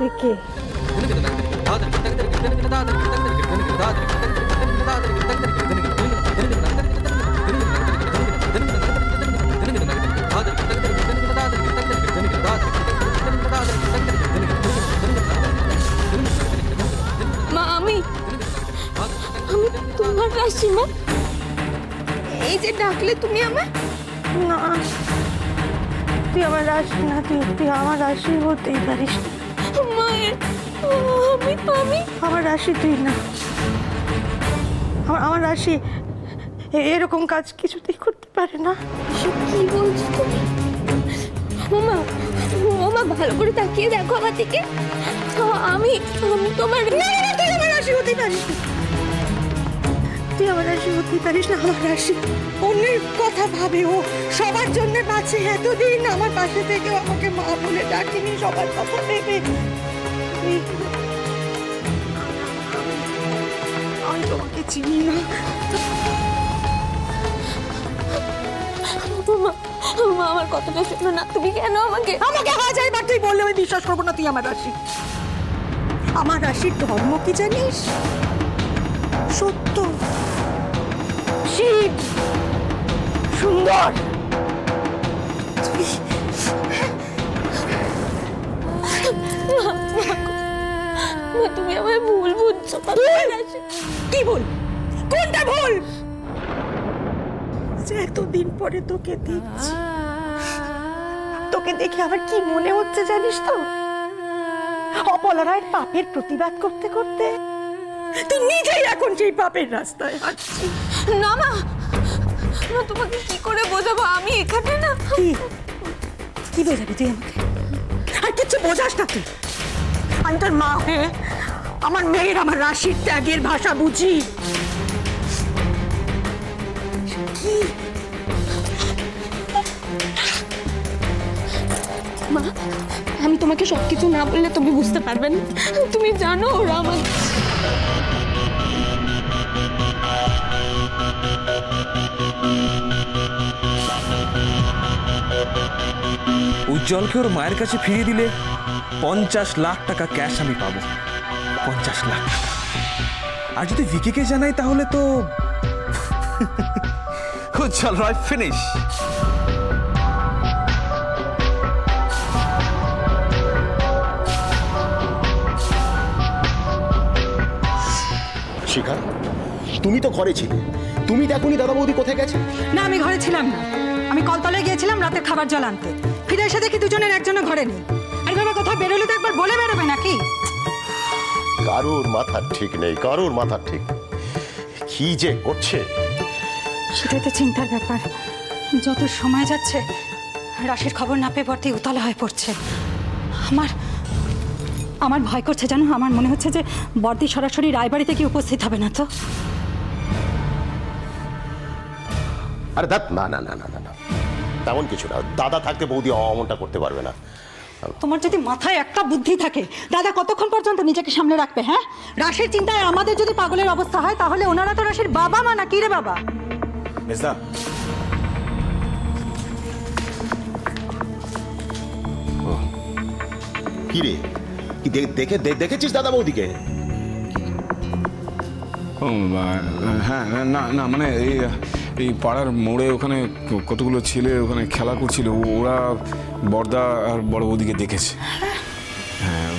তুই কে? মা আমি তোমার রাশি মা। এই যে ডাকলে তুমি আমায়। না, তুই আমার রাশি না, তুই আমার রাশি হতেই পারিস না। মায়ের আমি আমার রাশি তুই না। আমার রাশি এরকম কাজ কিছুতেই করতে পারে না। কি বলছো তুমি? ওমা ওমা ভালো করে তাকিয়ে দেখো আমার দিকে। আমি তোমার তুই আমার রাশি হতেই পারিস না। তুই আমার রাশি হতেই পারিস না। আমার রাশি অন্যের কথা ভাবে, ও সবার জন্য বাঁচে। এতদিন আমার পাশে থেকে আমাকে মা বলে ডাকেনি, সবার কথা ভেবে। আমি তোমাকে চিনি না। মা আমার কথাটা শোনো না। তুমি কেন আমাকে হাজার বার তুই বললে আমি বিশ্বাস করবো না। তুই আমার রাশি। আমার রাশির ধর্ম কি জানিস? সত্য, শিব, সুন্দর। তুমি আমায় ভুল বুঝছো। কি ভুল? কোনটা ভুল? যে এতদিন পরে তোকে দেখছি, তোকে দেখে আমার কি মনে হচ্ছে জানিস তো? অপলা রায়ের পাপের প্রতিবাদ করতে করতে তুই নিজেই এখন সেই পাপের রাস্তায় হাঁটছিস। না মা, তোমাকে কি করে বোঝাবো? আমি এখানে না। কি বোঝাবি তুই আমাকে? আর কিছু বোঝাস না তুই। আমি তোর মা হয়ে আমার মেয়ের আমার রাশির ত্যাগের ভাষা বুঝি। মা আমি তোমাকে সবকিছু না বললে তুমি বুঝতে পারবে না। তুমি জানো ওরা আমার উজ্জ্বলকে ওর মায়ের কাছে ফিরিয়ে দিলে 50 লাখ টাকা ক্যাশ আমি পাবো। 50 লাখ টাকা। আর যদি ভিকিকে জানাই তাহলে তো উজ্জ্বল রায় ফিনিশ। শিখা, তুমি তো ঘরে ছিলে, তুমি দেখোনি দাদা বৌদি কোথায় গেছে? না, আমি ঘরে ছিলাম না। আমি কলতলায় গিয়েছিলাম রাতের খাবার জল আনতে। ফিরে এসে দেখি দুজনের একজনের ঘরে নেই। এইভাবে কোথাও বেরোলে তো একবার বলে বেরোবে নাকি? কারোর মাথার ঠিক নেই, কারোর মাথার ঠিক। কি যে করছে সেটাই তো চিন্তার ব্যাপার। যত সময় যাচ্ছে রাশির খবর না পেয়ে বর্তি উতলা হয়ে পড়ছে। আমার ভয় করছে জানো। আমার মনে হচ্ছে যে বর্দি সরাসরি রায়বাড়িতে গিয়ে উপস্থিত হবে না তো। আরে দাদ, না না না না না না, তেমন কিছু না। দাদা থাকতে বৌদি অমনটা করতে পারবে না। তোমার যদি মাথায় একটা বুদ্ধি থাকে, দাদা কতক্ষণ পর্যন্ত নিজেকে সামনে রাখবে? হ্যাঁ, রাশির চিন্তায় আমাদের যদি পাগলের অবস্থা হয় তাহলে ওনারা তো রাশির বাবা মা না কি রে বাবা? মেজদা, কি রে, কি দেখেছিস দাদা বৌদিকে? হ্যাঁ, না না মানে এই পাড়ার মোড়ে ওখানে কতগুলো ছেলে ওখানে খেলা করছিল, ওরা বড়দা আর বড় বৌদিকে দেখেছে। হ্যাঁ,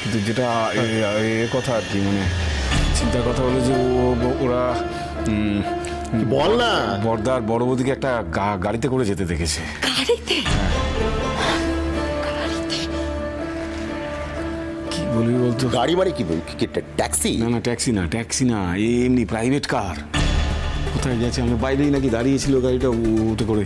কিন্তু যেটা এ কথা আর কি, মানে চিন্তার কথা হলো যে ওরা বল না, বড়দা আর বড় বৌদিকে একটা গাড়িতে করে যেতে দেখেছে। গাড়িতে? কি বলবি বলতো? গাড়ি মানে কি? ট্যাক্সি? না না, ট্যাক্সি না, এমনি প্রাইভেট কার। কোথায় গেছে? আমি বাইরেই নাকি দাঁড়িয়েছিল গাড়িটা, উঠে করে।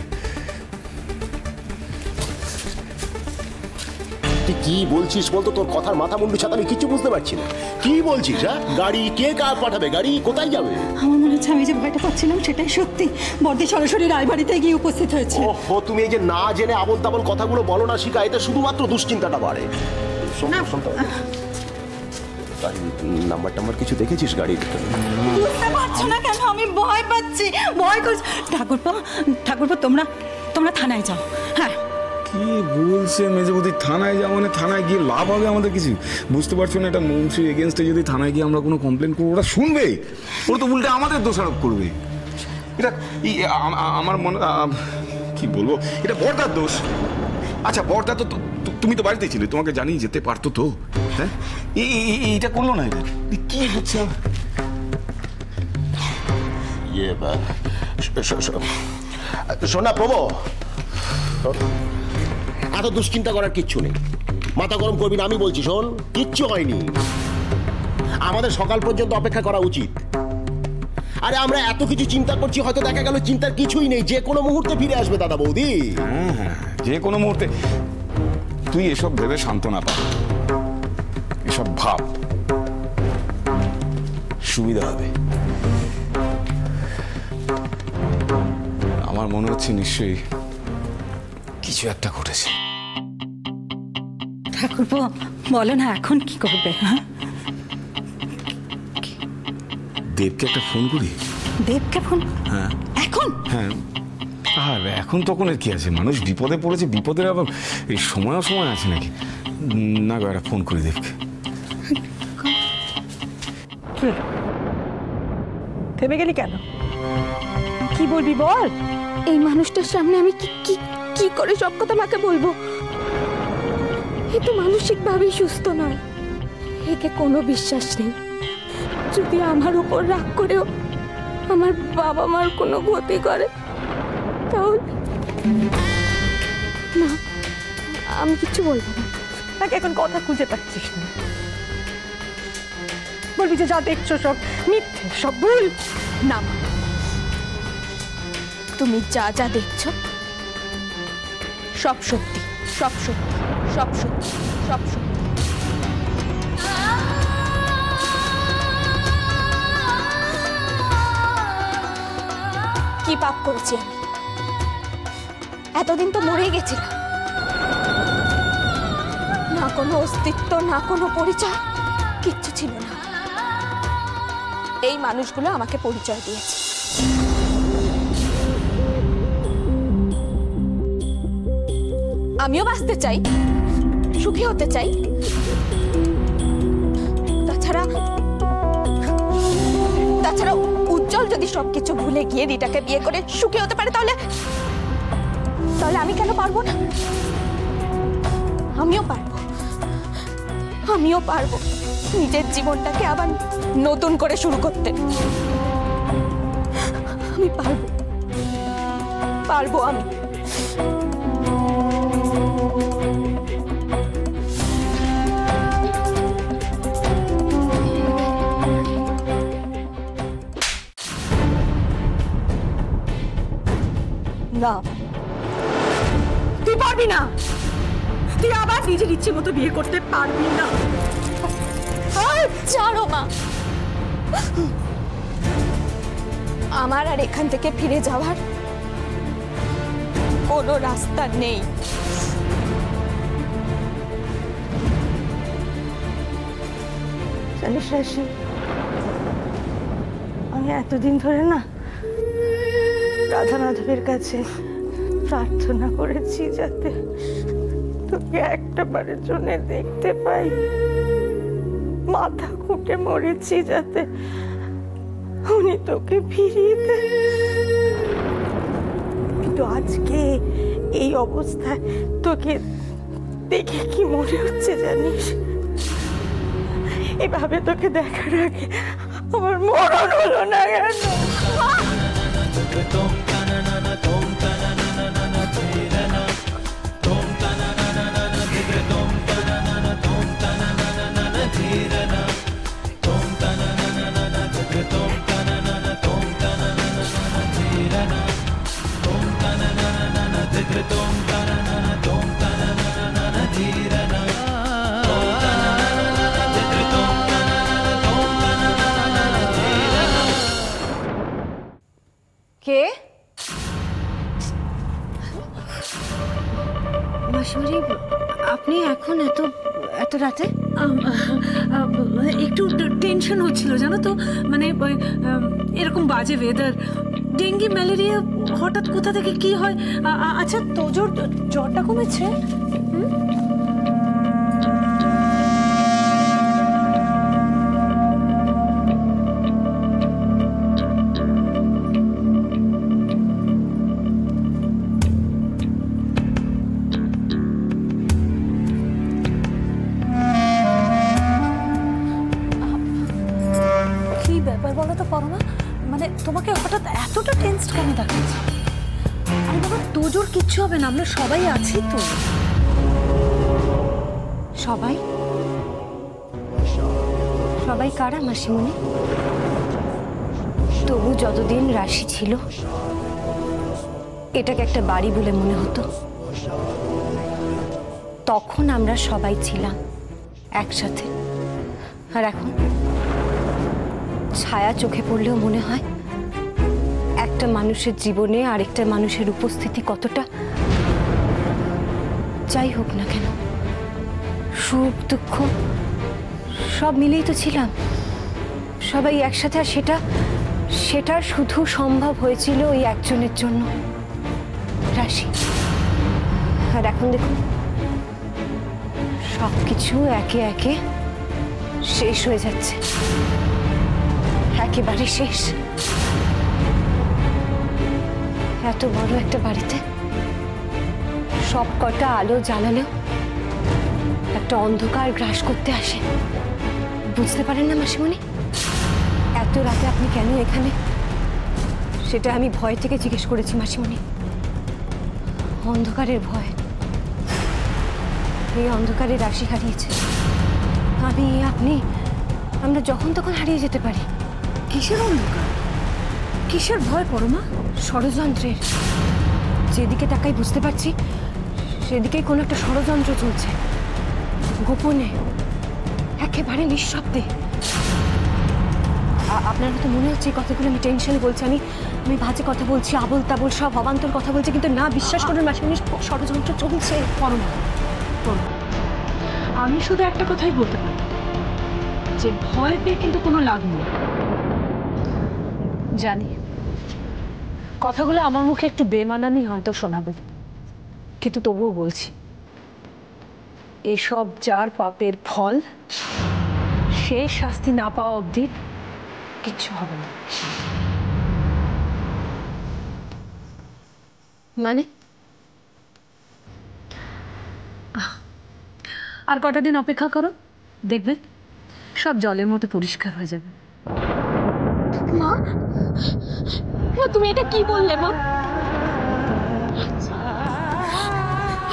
তুই কি বলছিস বলতো? তোর কথার মাথা মুন্ডু ছাতা আমি কিছু বুঝতে পারছি না। কি বলছিস? হ্যাঁ, গাড়ি কে কার পাঠাবে? গাড়ি কোথায় যাবে? আমার মনে হচ্ছে আমি যে ভয়টা পাচ্ছিলাম সেটাই সত্যি। বর্দি সরাসরি রায়বাড়িতে গিয়ে উপস্থিত হয়েছে। ওহো, তুমি এই যে না জেনে আবল তাবল কথাগুলো বলো না শিখা, এতে শুধুমাত্র দুশ্চিন্তাটা বাড়ে। নাম্বার কিছু দেখেছিস গাড়ির? বুঝতে পারছো না কেন? আমি ভয় পাচ্ছি, ভয় করছি। ঠাকুরপো তোমরা থানায় যাও। হ্যাঁ, কি বলছে মেজবুদি? থানায় যাওয়া মানে থানায় গিয়ে লাভ হবে আমাদের কিছু? বুঝতে পারছো না, এটা মন্ত্রীর এগেনস্টে যদি থানায় গিয়ে আমরা কোনো কমপ্লেন করবো, ওরা শুনবে, ওরা তো উল্টে আমাদের দোষারোপ করবে। এটা আমার মনে, কি বলবো, এটা বর্দার দোষ। আচ্ছা বর্দা তো, তুমি তো বাড়িতে ছিলে, তোমাকে জানিয়ে যেতে পারতো তো। হ্যাঁ, এইটা করলো না। এটা কি হচ্ছে? শোনা প্রভু, এত দুশ্চিন্তা করার কিচ্ছু নেই, মাথা গরম করবি না। আমি বলছি শোন, কিচ্ছু হয়নি, আমাদের সকাল পর্যন্ত অপেক্ষা করা উচিত। আরে আমরা এত কিছু চিন্তা করছি, হয়তো দেখা গেল চিন্তার কিছুই নেই, যে কোনো মুহূর্তে ফিরে আসবে দাদা বৌদি। হ্যাঁ, যে কোনো মুহূর্তে। তুই এসব ভেবে সান্ত্বনা পা, এসব ভাব, সুবিধা হবে। আমার মনে হচ্ছে নিশ্চয়ই কিছু একটা ঘটেছে। ঠাকুরপো বলো না, এখন কি করবে? হ্যাঁ, দেবকে একটা ফোন করি। দেবকে ফোন? হ্যাঁ এখন? হ্যাঁ, আর এখন তখন এর কি আছে? মানুষ বিপদে পড়েছে, বিপদের আবার এই সময় আছে নাকি? না গো, একটা ফোন করি দেবকে। থেমে গেলি কেন? কি বলবি বল। এই মানুষটার সামনে আমি কি করে সব কথা মাকে বলবো? এ তো মানসিকভাবেই সুস্থ নয়, একে কোনো বিশ্বাস নেই। যদি আমার উপর রাগ করেও আমার বাবা মার কোনো ক্ষতি করে তাহলে না, আমি কিচ্ছু বলবো না। তাকে এখন কথা খুঁজে পাচ্ছিস না, বলবি যে যা দেখছো সব মিথ্যে, সব ভুল। না মা, তুমি যা যা দেখছো সব সত্যি, সব সত্যি, সব সত্যি, সব সত্যি। কি পাপ করেছি আমি? এতদিন তো মরেই গেছিলাম, না কোনো অস্তিত্ব, না কোনো পরিচয়, কিচ্ছু ছিল না। এই মানুষগুলো আমাকে পরিচয় দিয়েছে। আমিও বাঁচতে চাই, সুখী হতে চাই। তাছাড়া উজ্জ্বল যদি সবকিছু ভুলে গিয়ে রিটাকে বিয়ে করে সুখী হতে পারে, তাহলে আমি কেন পারবো না? আমিও পারবো নিজের জীবনটাকে আবার নতুন করে শুরু করতে। আমি পারবো আমি। না, তুই পারবি না। তুই আবার নিজের ইচ্ছে মতো বিয়ে করতে পারবি না। ছাড়ো মা, আমার আর এখান থেকে ফিরে যাওয়ার কোনো রাস্তা নেই। জানিস রাশি, আমি এতদিন ধরে না রাধা মাধবের কাছে প্রার্থনা করেছি যাতে তোকে একটা বারের জন্য দেখতে পাই। মাথা খুঁটে মরেছি যাতে উনি তোকে ফিরিয়ে দেন। কিন্তু আজকে এই অবস্থায় তোকে দেখে কি মনে হচ্ছে জানিস? এভাবে তোকে দেখার আগে আমার মরণ হলো না কেন? কে? মাসিমারি, আপনি এখন এত রাতে? একটু টেনশন হচ্ছিল জানো তো, মানে এরকম বাজে ওয়েদার, ডেঙ্গি ম্যালেরিয়া হঠাৎ কোথা থেকে কি হয়? আচ্ছা তোজোর জ্বরটা কমেছে? কি ব্যাপার বলো তো পরমা, মানে তোমাকে হঠাৎ এতটা টেনসড কেন দেখাচ্ছে? আরে বাবা তোজোর কিচ্ছু হবে না, আমরা সবাই আছি তো। সবাই সবাই কারা মাসিমণি? তবু যতদিন রাশি ছিল এটাকে একটা বাড়ি বলে মনে হতো, তখন আমরা সবাই ছিলাম একসাথে। আর এখন ছায়া চোখে পড়লেও মনে হয় একটা মানুষের জীবনে আরেকটা মানুষের উপস্থিতি কতটা। যাই হোক না কেন, সুখ দুঃখ সব মিলেই তো ছিলাম সবাই একসাথে। আর সেটা শুধু সম্ভব হয়েছিল ওই একজনের জন্য, রাশি। আর এখন দেখুন সবকিছু একে একে শেষ হয়ে যাচ্ছে, একেবারে শেষ। এত বড় একটা বাড়িতে সব কটা আলো জ্বালালেও একটা অন্ধকার গ্রাস করতে আসে। বুঝতে পারেন না মাসিমণি? এত রাতে আপনি কেন এখানে, সেটা আমি ভয় থেকে জিজ্ঞেস করেছি মাসিমণি। অন্ধকারের ভয়। এই অন্ধকারে রাশি হারিয়েছে, আমি আপনি আমরা যখন তখন হারিয়ে যেতে পারি। কিসের অন্ধকার, কিসের ভয় পরমা? ষড়যন্ত্রের। যেদিকে তাকাই বুঝতে পারছি সেদিকেই কোনো একটা ষড়যন্ত্র চলছে, গোপনে, একেবারে নিঃশব্দে। আপনার তো মনে হচ্ছে এই কথাগুলো আমি টেনশনে বলছি, আমি বাজে কথা বলছি, আবোল তাবোল সব অবান্তর কথা বলছি, কিন্তু না, বিশ্বাস করুন মাসিমণি, ষড়যন্ত্র চলছে। পরমা আমি শুধু একটা কথাই বলতে পারি, যে ভয় পেয়ে কিন্তু কোনো লাভ নেই। জানি কথাগুলো আমার মুখে একটু বেমানানি হয়তো শোনাবে, কিন্তু তবুও বলছি, এসব যার পাপের ফল, সে শাস্তি না পাওয়া অবধি কিচ্ছু হবে না। মানে আর কটা দিন অপেক্ষা করো, দেখবে সব জলের মতো পরিষ্কার হয়ে যাবে। মা, তুমি এটা কি বললে মা?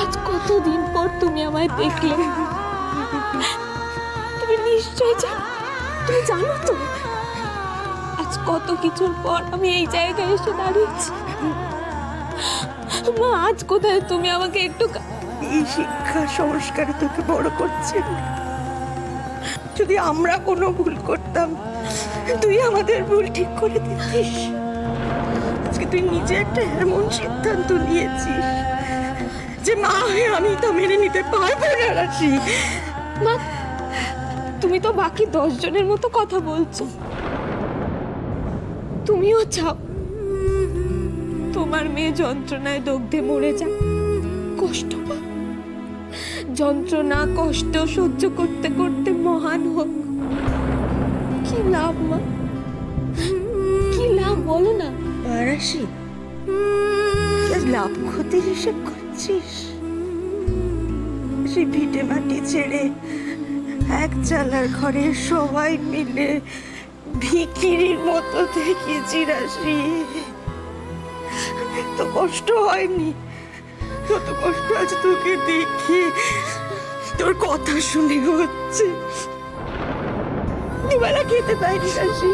আজ কতদিন পর তুমি আমায় দেখলে, তুমি নিশ্চয়ই তুমি জানো তো আজ কত কিছুর পর আমি এই জায়গায় এসে দাঁড়িয়েছি। মা, আজ কোথায় তুমি আমাকে একটু এই শিক্ষা সংস্কারে তোকে বড় করছে। যদি আমরা কোনো ভুল করতাম তুই আমাদের ভুল ঠিক করে দিতিস। আজকে তুই নিজে একটা এমন সিদ্ধান্ত নিয়েছিস যে মা হয়ে আমি তা মেনে নিতে পারবো না। রাশি, মা, তুমি তো বাকি 10 জনের মতো কথা বলছো। তুমিও চাও তোমার মেয়ে যন্ত্রণায় দগ্ধে মরে যাক, কষ্ট পাক, যন্ত্রণা কষ্ট সহ্য করতে করতে মহান হোক। কি লাভ মা, কি লাভ বলো না? রাশি, লাভ ক্ষতির হিসেব করছিস? সেই ভিটে মাটি ছেড়ে এক চালার ঘরে সবাই মিলে ভিখিরির মতো থেকেছি রাশি। তো কষ্ট হয়নি? কত কষ্ট আছে তোকে দেখে, তোর কথা শুনে হচ্ছে। দুবেলা খেতে পাইনি রাশি,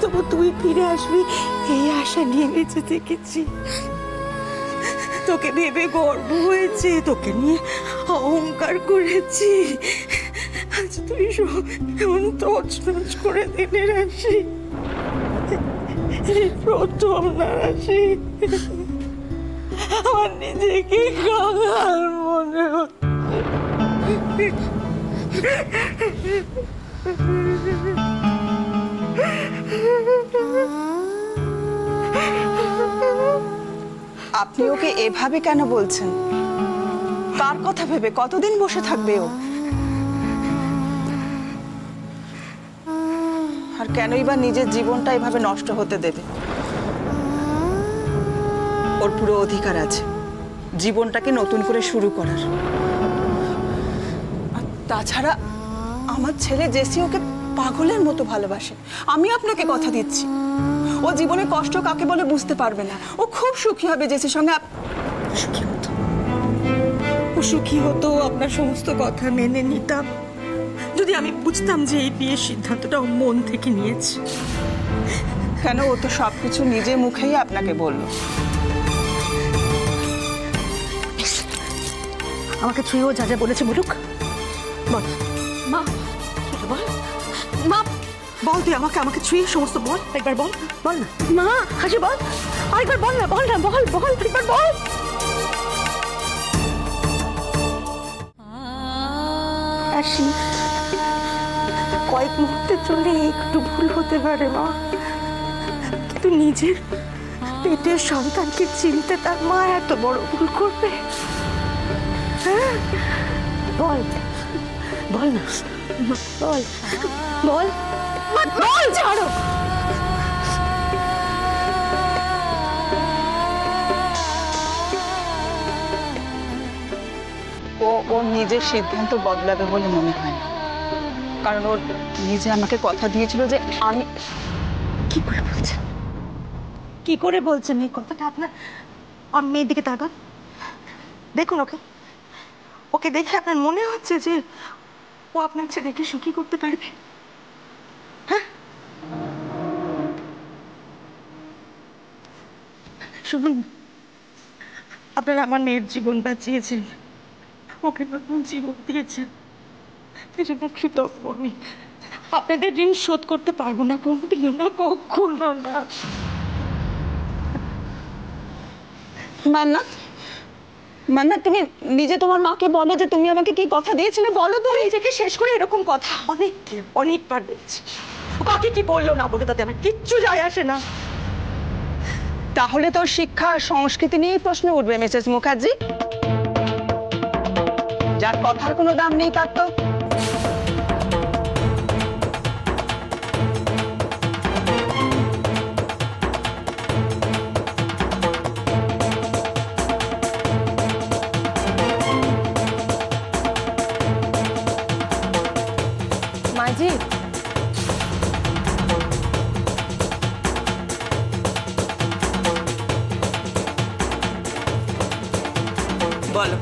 তবু তুই ফিরে আসবি এই আশা নিয়ে বেঁচে থেকেছি। তোকে ভেবে গর্ব হয়েছে, তোকে নিয়ে অহংকার করেছি। আজ তুই এমন তছনছ করে দিলে রাশি। প্রথম না রাশি, আমার নিজেকে কাঙাল মনে হচ্ছে। আপনি ওকে এভাবে কেন বলছেন? কার কথা ভেবে কতদিন বসে থাকবে ও? আর কেনই বা নিজের জীবনটা এভাবে নষ্ট হতে দেবে? ওর পুরো অধিকার আছে জীবনটাকে নতুন করে শুরু করার। আর তাছাড়া আমার ছেলে জেসি ওকে পাগলের মতো ভালোবাসে। আমি আপনাকে কথা দিচ্ছি, ও জীবনে কষ্ট কাকে বলে বুঝতে পারবে না। ও খুব সুখী হবে জেসির সঙ্গে। সুখী হতো, ও সুখী হতো আপনার সমস্ত কথা মেনে নিতাম যদি আমি বুঝতাম যে এই বিয়ের সিদ্ধান্তটা ও মন থেকে নিয়েছে। কেন, ও তো সবকিছু নিজে মুখেই আপনাকে বললো। আমাকে ছুঁয়েও যা যা বলেছে বলুক। বল মা, বল মা, বল তুই আমাকে, আমাকে ছুঁয়ে সমস্ত বল। একবার বল, বল না মা, হাসি বল, আরেকবার বল না, বল না, বল বল, একবার বল। হাসি, কয়েক মুহূর্তের জন্য একটু ভুল হতে পারে মা, কিন্তু নিজের পেটের সন্তানকে চিনতে তার মা এত বড় ভুল করবে? হ্যাঁ, বল বল না, বল বল বল, ছাড়ো। ও নিজের সিদ্ধান্ত বদলাবে বলে মনে হয় না, কারণ ও নিজে আমাকে কথা দিয়েছিল যে আমি। কি করে বলছেন, কি করে বলছেন এই কথাটা? আপনার মেয়ের দিকে তাকান, দেখুন ওকে, ওকে দেখে আপনার মনে হচ্ছে যে ও আপনার ছেলেকে সুখী করতে পারবে? হ্যাঁ, শুনুন, আপনারা আমার মেয়ের জীবন বাঁচিয়েছেন, ওকে নতুন জীবন দিয়েছেন, এই জন্য কৃতজ্ঞ আমি। আপনাদের ঋণ শোধ করতে পারবো না, কোনদিনও না, কখনো না। মান্নাত, মান্নাত, তুমি নিজে তোমার মাকে বলো যে তুমি আমাকে কি কথা দিয়েছিলে, বলো তো। নিজেকে শেষ করে এরকম কথা অনেকবার দেখছি। কাকে কি বললো না বলে তাতে আমার কিচ্ছু যায় আসে না। তাহলে তোর শিক্ষা আর সংস্কৃতি নিয়েই প্রশ্ন উঠবে মিসেস মুখার্জি। যার কথার কোনো দাম নেই তার তো। মাজি, বলো।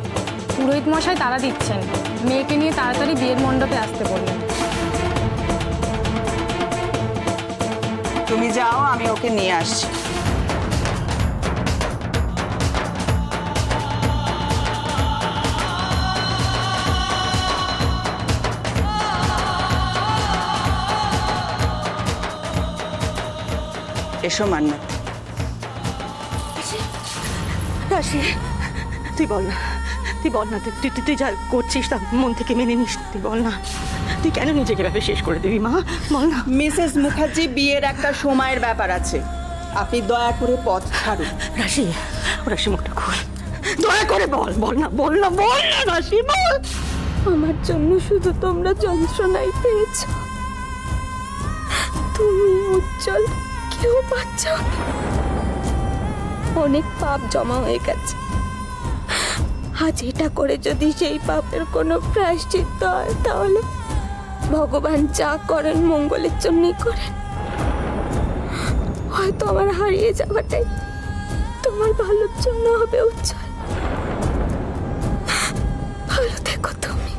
পুরোহিত মশাই তারা দিচ্ছেন, মেয়েকে নিয়ে তাড়াতাড়ি বিয়ের মণ্ডপে আসতে বললেন। তুমি যাও, আমি ওকে নিয়ে আসছি। এসো মান্নাত। রাশি, তুই বল না, তুই বল না, তুই তুই যা করছিস তা মন থেকে মেনে নিস। তুই বল না, তুই কেন নিজেকে ব্যাপারে শেষ করে দিবি মা, বল না। মিসেস মুখার্জি, বিয়ের একটা সময়ের ব্যাপার আছে, আপনি দয়া করে পথ ছাড়ুন। রাশি, রাশি মুখটা খুল, দয়া করে বল, বল না, বল না, বল না রাশি, বল। আমার জন্য শুধু তোমরা যন্ত্রণাই পেয়েছ, তুমি উজ্জ্বল কেউ পাচ্ছ। অনেক পাপ জমা হয়ে গেছে, আজ এটা করে যদি সেই পাপের কোনো প্রায়শ্চিত্ত হয় তাহলে ভগবান যা করেন মঙ্গলের জন্যই করেন। হয়তো আমার হারিয়ে যাওয়াটাই তোমার ভালোর জন্য হবে উজ্জ্বল। ভালো থেকো তুমি,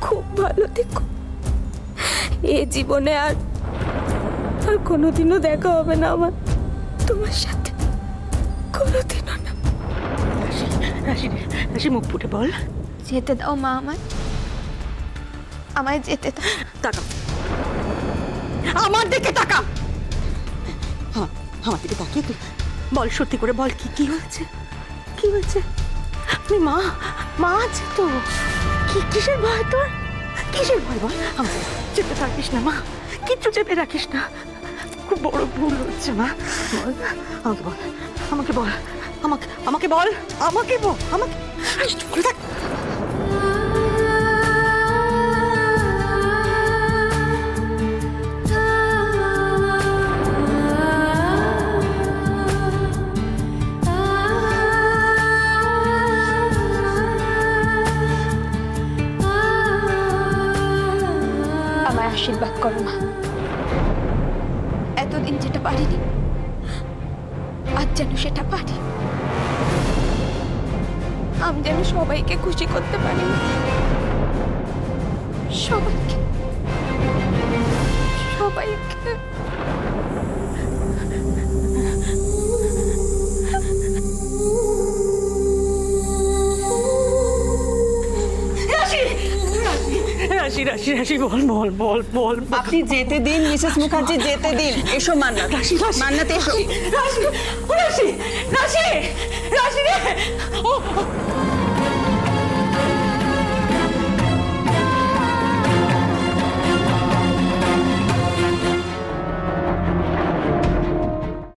খুব ভালো থেকো। এ জীবনে আর কোনোদিনও দেখা হবে না আমার তোমার সাথে, কোনোদিনও না। রাশি, রাশি মুখ ফুটে বল। যেতে দাও মা, আমায় যেতে দাও। তাকা, আমার দিকে তাকা। হ্যাঁ, আমার দিকে তাকিয়ে তুই বল, সত্যি করে বল, কি কি হয়েছে, কি হয়েছে? আপনি মা, মা আছে তো, কিসের ভয় তোর, কিসের ভয় বল? আমার যেতে পারবিস না মা, কিচ্ছু চেপে রাখিস না, খুব বড় ভুল হচ্ছে মা। বল, আমাকে বল, আমাকে বল, আমাকে বল, আমাকে চুপ করে থাক। আমায় আশীর্বাদ করো মা। এতদিন যেটা পারিনি আজ যেন সেটা পারি। আমি যেন সবাইকে খুশি করতে পারি, সবাইকে সবাইকে। রাশি রাশি রাশি বল বল বল বল। আপনি যেতে দিন মিসেস মুখার্জি, যেতে দিন। এসো মান্নাত, মান্নাত এসো। রাশি রাশি রাশি রাশি রে, ও